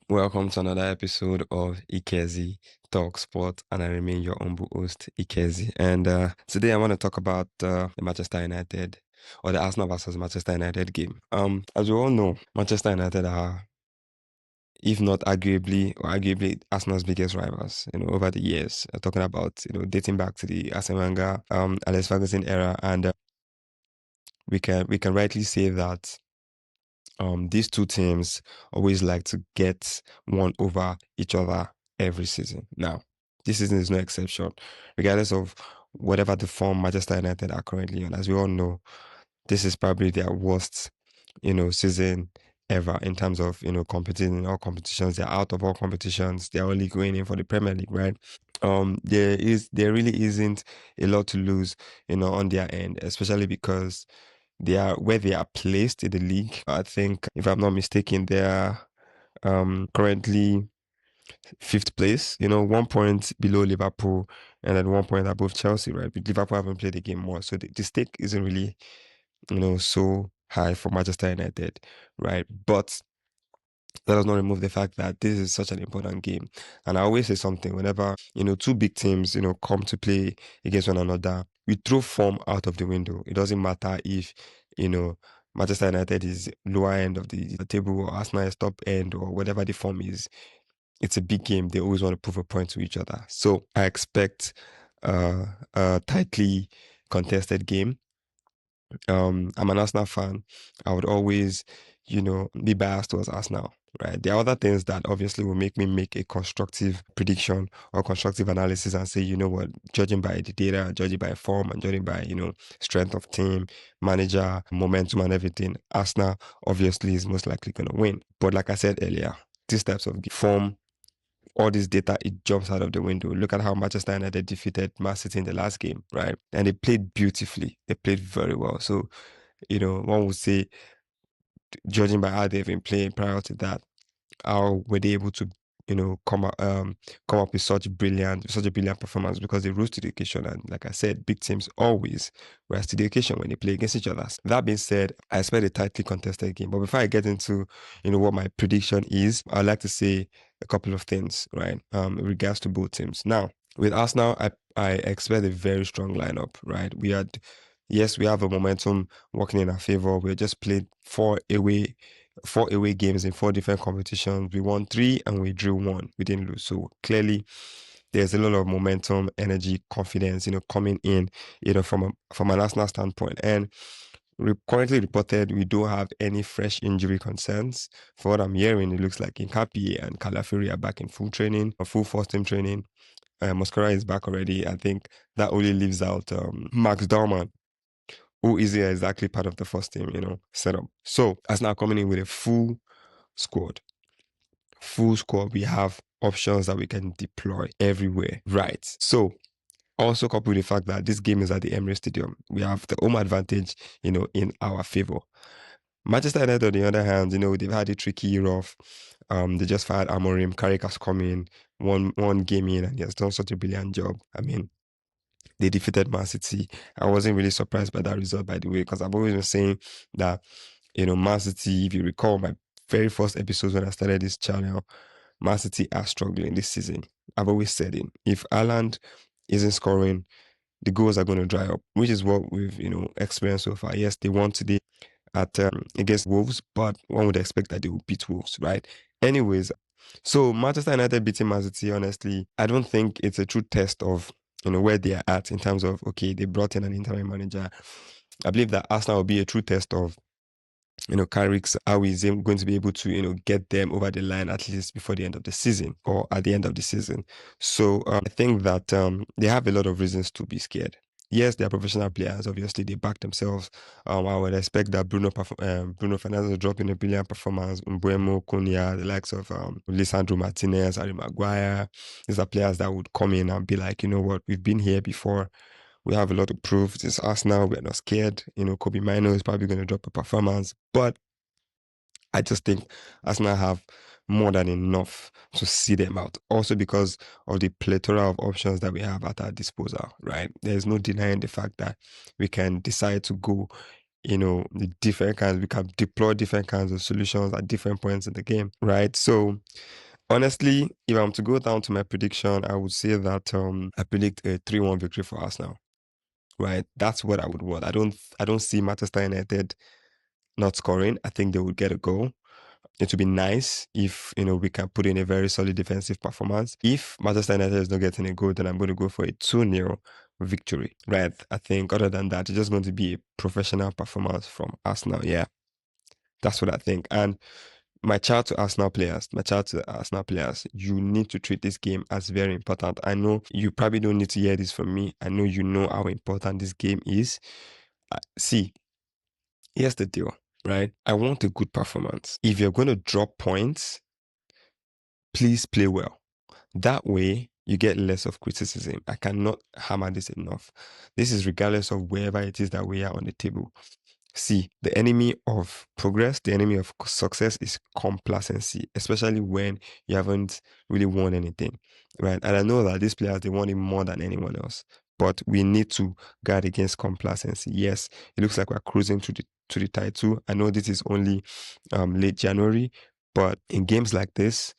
Welcome to another episode of Ikezy Talks Sport, and I remain your humble host, Ikezy. And today I want to talk about the Manchester United or the Arsenal versus Manchester United game. As we all know, Manchester United are, if not arguably Arsenal's biggest rivals. Over the years, talking about dating back to the Arsene Wenger, Alex Ferguson era, and we can rightly say that. These two teams always like to get one over each other every season. Now, this season is no exception, regardless of whatever the form Manchester United are currently on. As we all know, this is probably their worst, season ever in terms of, competing in all competitions. They're out of all competitions. They're only going in for the Premier League, right? There really isn't a lot to lose, on their end, especially because where they are placed in the league. I think, if I'm not mistaken, they are currently fifth place, 1 point below Liverpool and then 1 point above Chelsea, right? But Liverpool haven't played the game more. So the stake isn't really, so high for Manchester United, right? But that does not remove the fact that this is such an important game. And I always say something whenever, two big teams, come to play against one another, we throw form out of the window. It doesn't matter if, you know, Manchester United is lower end of the table or Arsenal is top end or whatever the form is. It's a big game. They always want to prove a point to each other. So I expect a tightly contested game. I'm an Arsenal fan. I would always, be biased towards Arsenal, right? There are other things that obviously will make me make a constructive prediction or constructive analysis and say, you know what, judging by the data, judging by form, and judging by, strength of team, manager, momentum, and everything, Arsenal obviously is most likely going to win. But like I said earlier, these types of form, all this data, it jumps out of the window. Look at how Manchester United defeated Man City in the last game, right? And they played beautifully. They played very well. So, one would say, judging by how they've been playing prior to that, how were they able to, come up with such a brilliant performance because they rose to the occasion. And like I said, big teams always rise to the occasion when they play against each other. That being said, I expect a tightly contested game. But before I get into, what my prediction is, I'd like to say a couple of things, right? In regards to both teams. Now, with Arsenal, I expect a very strong lineup, right? Yes, we have a momentum working in our favor. We just played four away games in four different competitions. We won three and we drew one. We didn't lose. So clearly, there's a lot of momentum, energy, confidence, coming in, from an Arsenal standpoint. And currently reported, we don't have any fresh injury concerns. For what I'm hearing, it looks like Nkapie and Calafiori are back in full training, full first team training. Mosquera is back already. I think that only leaves out Max Dorman, who isn't exactly part of the first team, setup. So Arsenal coming in with a full squad. We have options that we can deploy everywhere. Right. So also coupled with the fact that this game is at the Emirates Stadium, we have the home advantage, in our favor. Manchester United, on the other hand, they've had a tricky rough. They just fired Amorim. Carrick has come in one game in and he has done such a brilliant job. I mean, they defeated Man City. I wasn't really surprised by that result, by the way, because I've always been saying that, Man City, if you recall my very first episodes when I started this channel, Man City are struggling this season. I've always said it. If Haaland isn't scoring, the goals are going to dry up, which is what we've, experienced so far. Yes, they won today at against Wolves, but one would expect that they will beat Wolves, right? Anyways, so Manchester United beating Man City, honestly, I don't think it's a true test of, where they are at in terms of, okay, they brought in an interim manager. I believe that Arsenal will be a true test of, Carrick's, how is he going to be able to, get them over the line at least before the end of the season or at the end of the season. So I think that they have a lot of reasons to be scared. Yes, they are professional players. Obviously, they back themselves. I would expect that Bruno Fernandes will drop in a brilliant performance. Mbuemo, Cunha, the likes of Lisandro Martinez, Harry Maguire. These are players that would come in and be like, you know what, we've been here before. We have a lot of proof. This is Arsenal. We're not scared. Kobe Mino is probably going to drop a performance. But I just think Arsenal have more than enough to see them out. Also because of the plethora of options that we have at our disposal, right? There's no denying the fact that we can decide to go the different kinds. We can deploy different kinds of solutions at different points in the game, right? So honestly, if I'm to go down to my prediction, I would say that I predict a 3-1 victory for Arsenal. Right? That's what I would want. I don't see Manchester United not scoring. I think they would get a goal. It would be nice if we can put in a very solid defensive performance. If Manchester United is not getting a goal, then I'm going to go for a 2-0 victory. Right? I think other than that, it's just going to be a professional performance from Arsenal. Yeah. That's what I think. And my child to Arsenal players, you need to treat this game as very important. I know you probably don't need to hear this from me. I know you know how important this game is. See, here's the deal, right? I want a good performance. If you're going to drop points, please play well. That way, you get less of criticism. I cannot hammer this enough. This is regardless of wherever it is that we are on the table. See, the enemy of progress, the enemy of success is complacency, especially when you haven't really won anything, right? And I know that these players, they want it more than anyone else, but we need to guard against complacency. Yes, it looks like we're cruising to the title. I know this is only late January, but in games like this,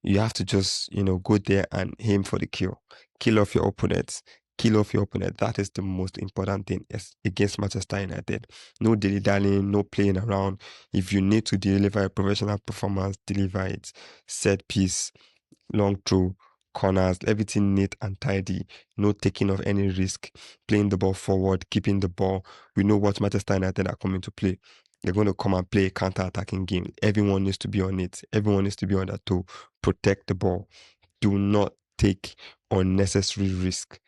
you have to just, go there and aim for the kill. Kill off your opponents. Kill off your opponent. That is the most important thing against Manchester United. No dilly-dallying, no playing around. If you need to deliver a professional performance, deliver it. Set piece, long throw, corners, everything neat and tidy. No taking of any risk. Playing the ball forward, keeping the ball. We know what Manchester United are coming to play. They're going to come and play a counter-attacking game. Everyone needs to be on it. Everyone needs to be on that toe. Protect the ball. Do not take unnecessary risk.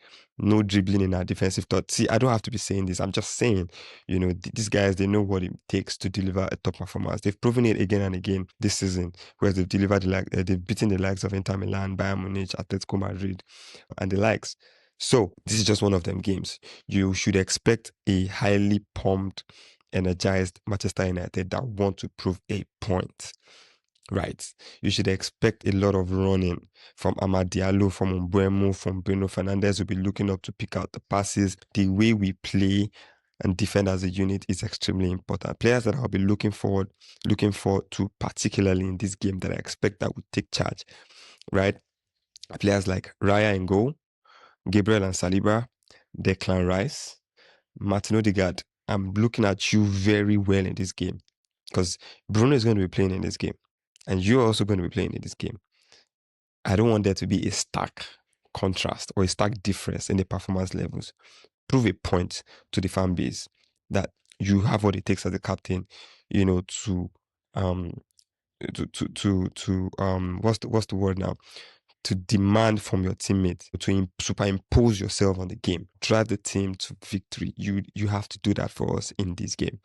No dribbling in our defensive thought. See, I don't have to be saying this. I'm just saying, these guys, they know what it takes to deliver a top performance. They've proven it again and again this season, where they've delivered they've beaten the likes of Inter Milan, Bayern Munich, Atletico Madrid, and the likes. So this is just one of them games. You should expect a highly pumped, energized Manchester United that want to prove a point. Right. You should expect a lot of running from Amad Diallo, from Mbeumo, from Bruno Fernandes. Will be looking up to pick out the passes. The way we play and defend as a unit is extremely important. Players that I'll be looking forward to, particularly in this game, that I expect that would take charge. Right. Players like Raya in goal, Gabriel and Saliba, Declan Rice, Martin Odegaard. I'm looking at you very well in this game because Bruno is going to be playing in this game. And you're also going to be playing in this game. I don't want there to be a stark contrast or a stark difference in the performance levels. Prove a point to the fan base that you have what it takes as a captain, to what's the word now? To demand from your teammates, to superimpose yourself on the game, drive the team to victory. You have to do that for us in this game,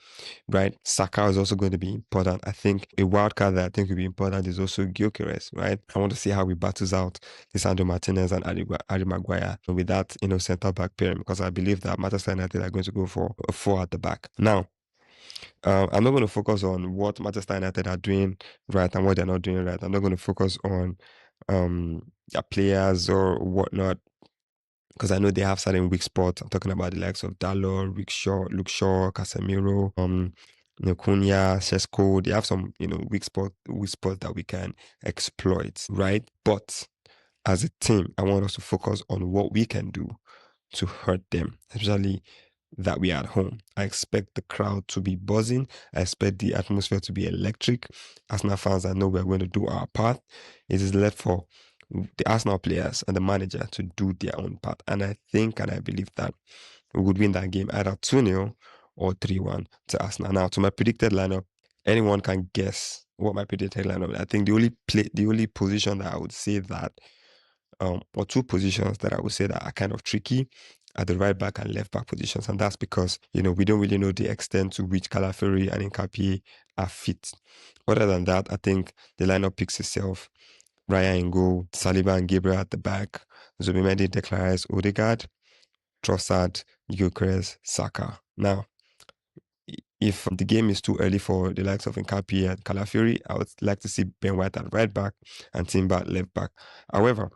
right? Saka is also going to be important. I think a wild card that I think will be important is also Gyökeres, right? I want to see how he battles out Lisandro Martinez and Harry Maguire with that, centre back pairing, because I believe that Manchester United are going to go for a 4 at the back. Now, I'm not going to focus on what Manchester United are doing right and what they're not doing right. I'm not going to focus on their players or whatnot, because I know they have certain weak spots. I'm talking about the likes of Dalot, Luke Shaw, Casemiro, Cunha, Sesko. They have some, weak spots that we can exploit, right? But as a team, I want us to focus on what we can do to hurt them, especially that we are at home. I expect the crowd to be buzzing. I expect the atmosphere to be electric. Arsenal fans, I know we're going to do our part. It is left for the Arsenal players and the manager to do their own part. And I think and I believe that we would win that game either 2-0 or 3-1 to Arsenal. Now, to my predicted lineup, anyone can guess what my predicted lineup is. I think the only position that I would say that, or two positions that I would say that are kind of tricky, at the right back and left back positions. And that's because, we don't really know the extent to which Calafiori and Nkapie are fit. Other than that, I think the lineup picks itself. Raya in goal, Saliba and Gabriel at the back, Zubimendi, Declan Rice, Odegaard, Trossard, Gyökeres, Saka. Now, if the game is too early for the likes of Nkapie and Calafiori, I would like to see Ben White at right back and Timber at left back. However,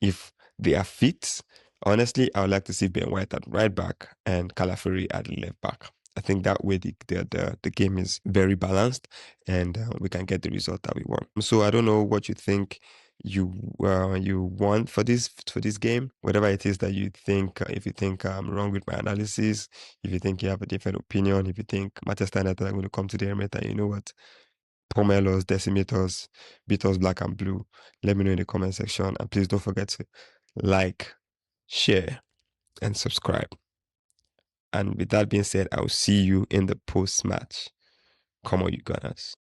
if they are fit, honestly, I would like to see Ben White at right back and Calafiori at left back. I think that way the game is very balanced, and we can get the result that we want. So I don't know what you think you want for this game, whatever it is that you think. If you think I'm wrong with my analysis, if you think you have a different opinion, if you think Manchester United are going to come to the Emirates and you know what, pummel us, decimate us, beat us black and blue, let me know in the comment section, and please don't forget to like, share, and subscribe. And with that being said, I'll see you in the post match. Come on, you Gunners.